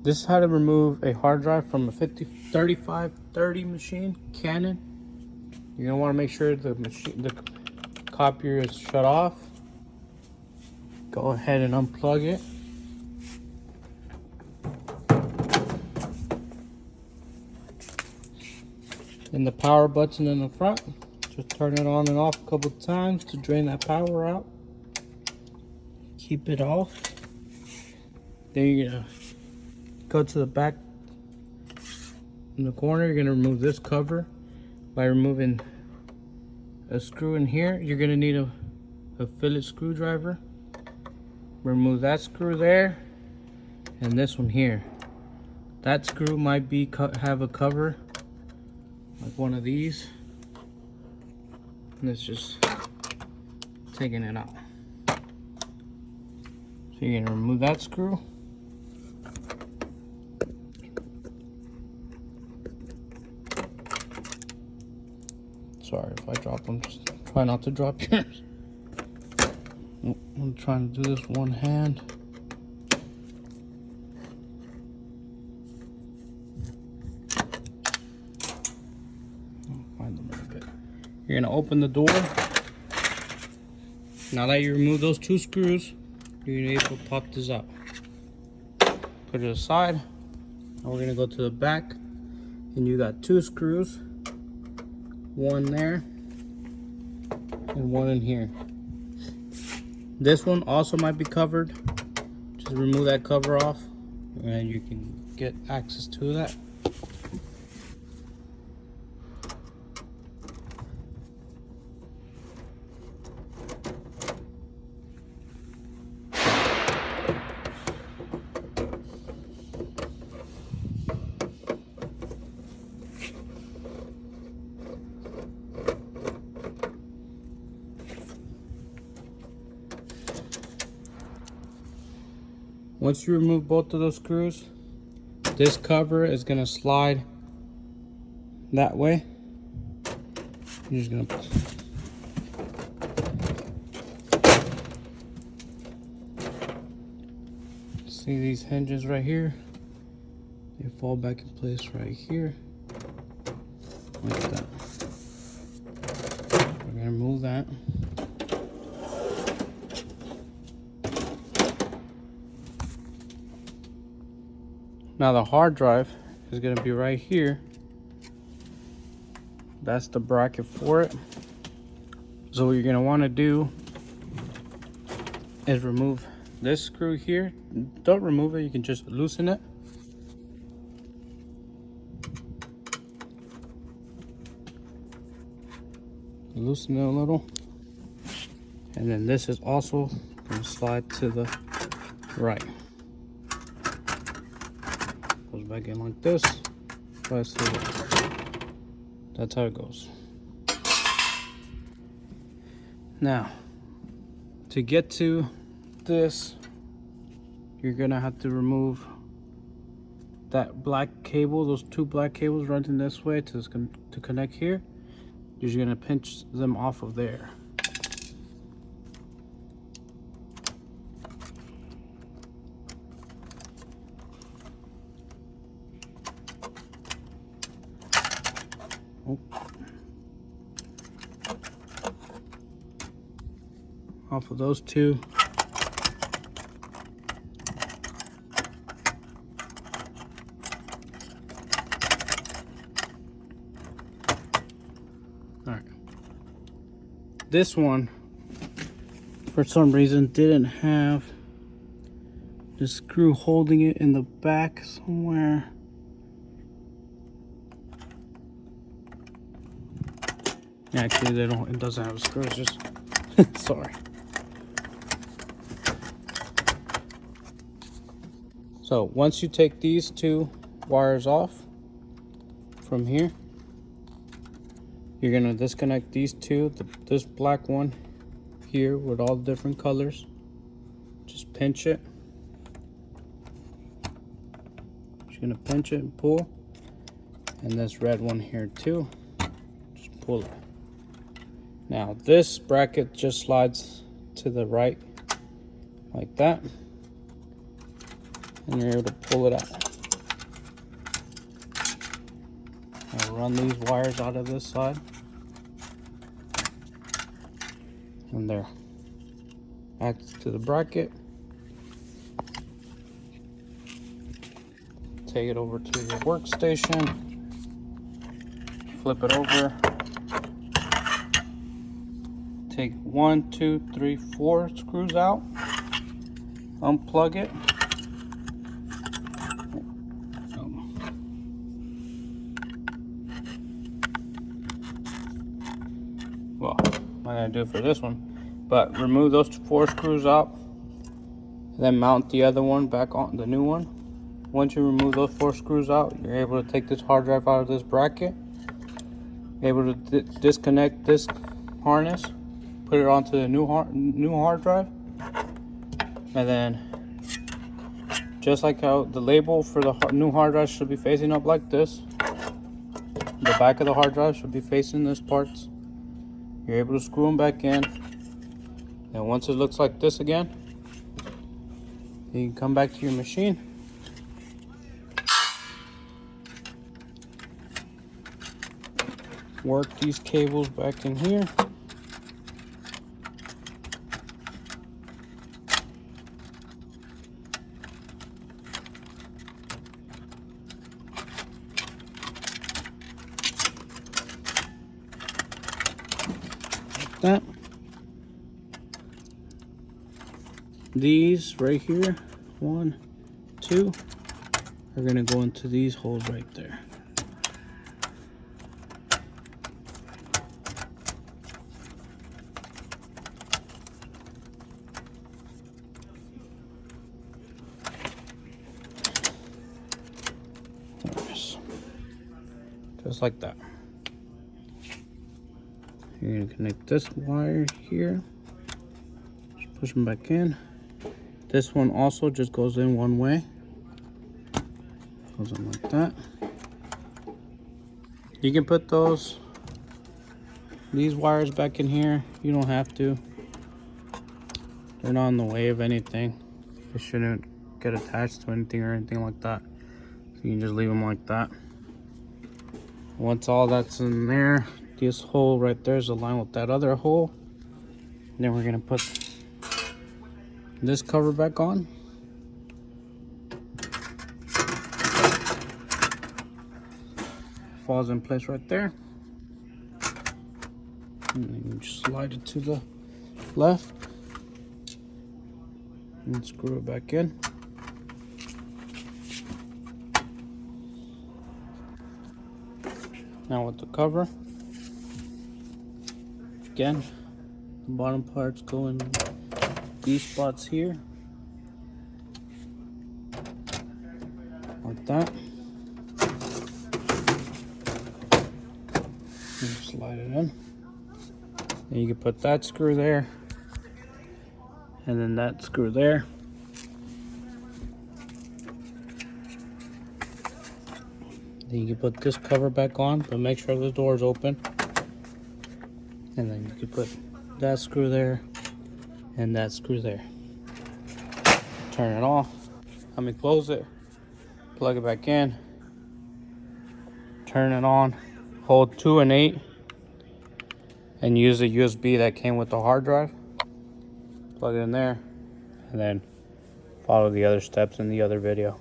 This is how to remove a hard drive from a 3530 machine, Canon. You're gonna want to make sure the copier is shut off. Go ahead and unplug it. And the power button in the front, just turn it on and off a couple times to drain that power out. Keep it off. Then you're gonna go to the back in the corner. You're gonna remove this cover by removing a screw in here. You're gonna need a Phillips screwdriver. Remove that screw there and this one here. That screw might be have a cover like one of these, and it's just taking it out. So you're gonna remove that screw. Sorry if I drop them, just try not to drop yours. I'm trying to do this one hand. I'll find them in a bit. You're gonna open the door. Now that you remove those two screws, you're gonna be able to pop this out. Put it aside. Now we're gonna go to the back, and you got two screws. One there and one in here. This one also might be covered. Just remove that cover off and you can get access to that. Once you remove both of those screws, this cover is going to slide that way. You're just going to see these hinges right here. They fall back in place right here, like that. We're going to remove that. Now the hard drive is going to be right here. That's the bracket for it. So what you're going to want to do is remove this screw here. Don't remove it, you can just loosen it. Loosen it a little. And then this is also going to slide to the right. Goes back in like this. That's how it goes. Now, to get to this, you're gonna have to remove that black cable, those two black cables running this way to connect here. You're just gonna pinch them off of there. Off of those two. All right. This one, for some reason, didn't have the screw holding it in the back somewhere. Actually, they don't. It doesn't have a screw. It's just sorry. So once you take these two wires off from here, you're gonna disconnect these two. This black one here with all the different colors. Just pinch it. Just gonna pinch it and pull. And this red one here too. Just pull it. Now this bracket just slides to the right like that, and you're able to pull it out. I'll run these wires out of this side. And there. Adds to the bracket. Take it over to your workstation. Flip it over. Take 1, 2, 3, 4 screws out. Unplug it. Well, I'm not gonna do it for this one, but remove those 4 screws out, and then mount the other one back on the new one. Once you remove those 4 screws out, you're able to take this hard drive out of this bracket, able to disconnect this harness, put it onto the new hard drive, and then just like how the label for the new hard drive should be facing up like this, the back of the hard drive should be facing this parts. You're able to screw them back in, and once it looks like this again, you can come back to your machine. Work these cables back in here. Like that. These right here, 1, 2, are gonna go into these holes right there. Just like that. You're gonna connect this wire here. Just push them back in. This one also just goes in one way. Goes in like that. You can put these wires back in here. You don't have to. They're not in the way of anything. They shouldn't get attached to anything or anything like that. So you can just leave them like that. Once all that's in there, this hole right there is aligned with that other hole. And then we're gonna put this cover back on. Falls in place right there. And then you just slide it to the left and screw it back in. Now with the cover, again, the bottom parts go in these spots here, like that. And slide it in. Then you can put that screw there, and then that screw there. Then you can put this cover back on, but make sure the door is open. And then you can put that screw there and that screw there. Turn it off. Close it. Plug it back in. Turn it on. Hold 2 and 8. And use the USB that came with the hard drive. Plug it in there. And then follow the other steps in the other video.